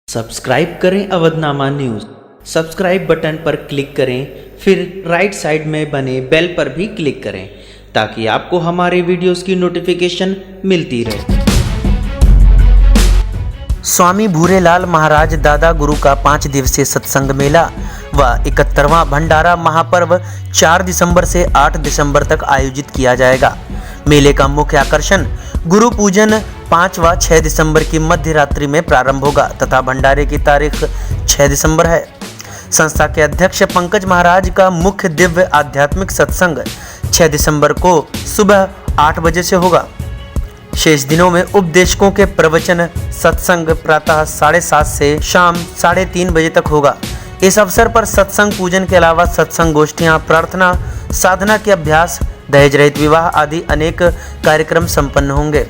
Subscribe करें Avadhnama news. Subscribe button पर click करें, फिर राइट साइड में बने बेल पर भी क्लिक करें ताकि आपको हमारे वीडियोस की नोटिफिकेशन मिलती रहे। स्वामी भूरेलाल महाराज दादा गुरु का 5 दिवसीय सत्संग मेला व 71वां भंडारा महापर्व 4 दिसंबर से 8 दिसंबर तक आयोजित किया जाएगा। मेले का मुख्य आकर्षण गुरु पूजन 5 व 6 दिसंबर की मध्य रात्रि में प्रारंभ होगा तथा भंडारे की तारीख 6 दिसंबर है। संस्था के अध्यक्ष पंकज महाराज का मुख्य दिव्य आध्यात्मिक सत्संग 6 दिसंबर को सुबह 8 बजे से होगा। शेष दिनों में उपदेशकों के प्रवचन सत्संग प्रातः 7:30 से शाम 3:30 बजे तक होगा। इस अवसर पर सत्संग पूजन के अलावा सत्संग गोष्ठियां, प्रार्थना, साधना के अभ्यास, दहेज रहित विवाह आदि अनेक कार्यक्रम संपन्न होंगे।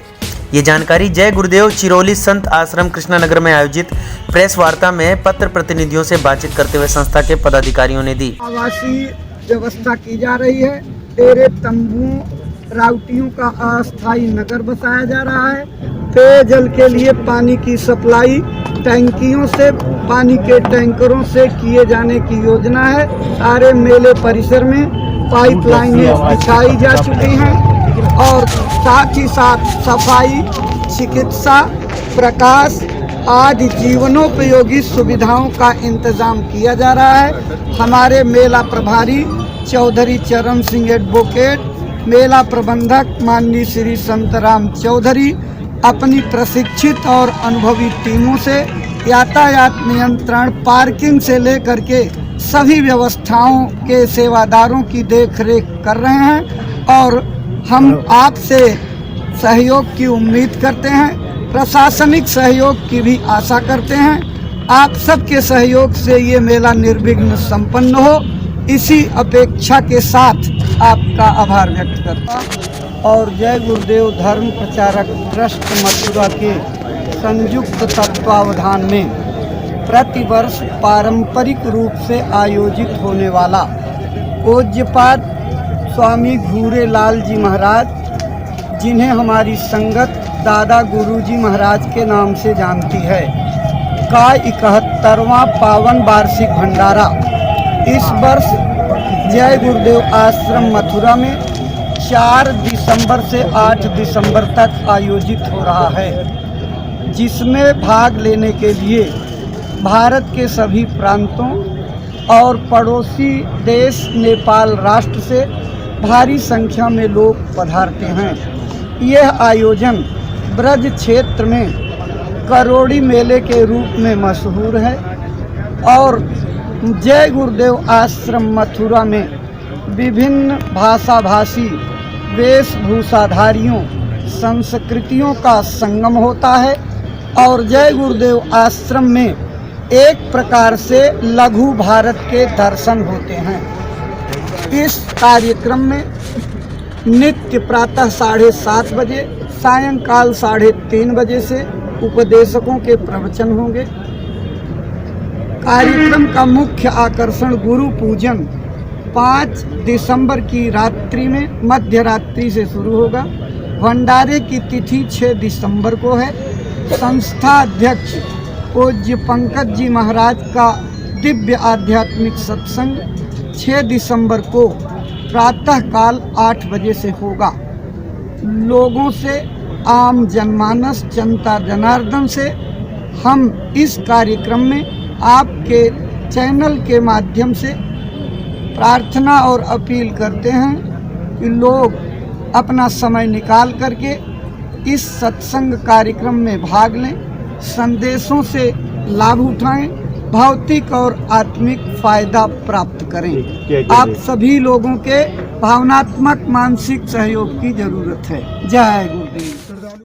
ये जानकारी जय गुरुदेव चिरौली संत आश्रम कृष्णानगर में आयोजित प्रेस वार्ता में पत्र प्रतिनिधियों से बातचीत करते हुए संस्था के पदाधिकारियों ने दी। आवासीय व्यवस्था की जा रही है। डेरे, तंबुओं, राउटियों का अस्थायी नगर बसाया जा रहा है। पेयजल के लिए पानी की सप्लाई टैंकियों से, पानी के टैंकरों से किए जाने की योजना है। सारे मेले परिसर में पाइपलाइनें बिछाई जा चुकी हैं और साथ ही साथ सफाई, चिकित्सा, प्रकाश आदि जीवनोपयोगी सुविधाओं का इंतजाम किया जा रहा है। हमारे मेला प्रभारी चौधरी चरण सिंह एडवोकेट, मेला प्रबंधक माननीय श्री संतराम चौधरी अपनी प्रशिक्षित और अनुभवी टीमों से यातायात नियंत्रण, पार्किंग से लेकर के सभी व्यवस्थाओं के सेवादारों की देखरेख कर रहे हैं और हम आपसे सहयोग की उम्मीद करते हैं, प्रशासनिक सहयोग की भी आशा करते हैं। आप सबके सहयोग से ये मेला निर्विघ्न संपन्न हो, इसी अपेक्षा के साथ आपका आभार व्यक्त करता और जय गुरुदेव धर्म प्रचारक ट्रस्ट मथुरा के संयुक्त तत्वावधान में प्रतिवर्ष पारंपरिक रूप से आयोजित होने वाला पूज्यपाद स्वामी भूरेलाल जी महाराज, जिन्हें हमारी संगत दादा गुरुजी महाराज के नाम से जानती है, का 71वां पावन वार्षिक भंडारा इस वर्ष जय गुरुदेव आश्रम मथुरा में 4 दिसंबर से 8 दिसंबर तक आयोजित हो रहा है, जिसमें भाग लेने के लिए भारत के सभी प्रांतों और पड़ोसी देश नेपाल राष्ट्र से भारी संख्या में लोग पधारते हैं। यह आयोजन ब्रज क्षेत्र में करोड़ी मेले के रूप में मशहूर है और जय गुरुदेव आश्रम मथुरा में विभिन्न भाषाभाषी, वेशभूषाधारियों, संस्कृतियों का संगम होता है और जय गुरुदेव आश्रम में एक प्रकार से लघु भारत के दर्शन होते हैं। इस कार्यक्रम में नित्य प्रातः 7:30 बजे, सायंकाल 3:30 बजे से उपदेशकों के प्रवचन होंगे। कार्यक्रम का मुख्य आकर्षण गुरु पूजन 5 दिसंबर की रात्रि में मध्य रात्रि से शुरू होगा। भंडारे की तिथि 6 दिसंबर को है। संस्था अध्यक्ष पूज्य पंकज जी महाराज का दिव्य आध्यात्मिक सत्संग 6 दिसंबर को प्रातःकाल 8 बजे से होगा। लोगों से, आम जनमानस, जनता जनार्दन से हम इस कार्यक्रम में आपके चैनल के माध्यम से प्रार्थना और अपील करते हैं कि लोग अपना समय निकाल करके इस सत्संग कार्यक्रम में भाग लें, संदेशों से लाभ उठाएं, भौतिक और आत्मिक फायदा प्राप्त करें। आप सभी लोगों के भावनात्मक मानसिक सहयोग की जरूरत है। जय गुरुदेव।